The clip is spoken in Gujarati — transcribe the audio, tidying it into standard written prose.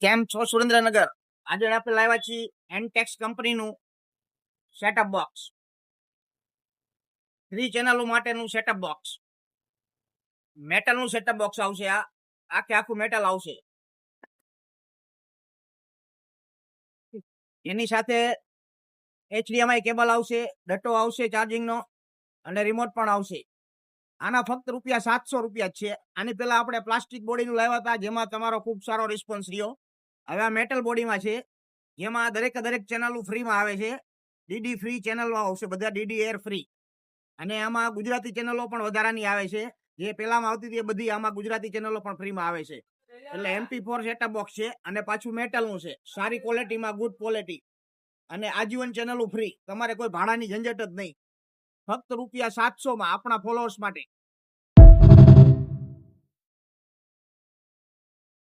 કેમ છો સુરેન્દ્રનગર? આજે આપણે લાવ્યા છીએ એનટેક્સ કંપનીનું સેટઅપ બોક્સ, 3 ચેનલો માટેનું સેટઅપ બોક્સ. મેટલનું સેટઅપ બોક્સ આવશે. આ આખું મેટલ આવશે. એની સાથે HDMI કેબલ આવશે, ડટ્ટો આવશે ચાર્જિંગનો અને રિમોટ પણ આવશે. આના ફક્ત ₹700 છે. આની પહેલા આપણે પ્લાસ્ટિક બોડીનું લાવ્યા હતા, જેમાં તમારો ખૂબ સારો રિસ્પોન્સ રહ્યો. હવે આ મેટલ બોડીમાં છે, જેમાં દરેક ચેનલો ફ્રીમાં આવે છે. ડીડી ફ્રી ચેનલો આવશે, બધા ડીડી એર ફ્રી. અને આમાં ગુજરાતી ચેનલો પણ વધારાની આવે છે. જે પહેલામાં આવતી હતી એ બધી આમાં ગુજરાતી ચેનલો પણ ફ્રીમાં આવે છે. એટલે MP4 સેટઅપ બોક્સ છે અને પાછું મેટલનું છે. સારી ક્વોલિટીમાં, ગુડ ક્વોલિટી અને આજીવન ચેનલો ફ્રી. તમારે કોઈ ભાડાની ઝંઝટ જ નહીં. ફક્ત ₹700 આપણા ફોલોઅર્સ માટે.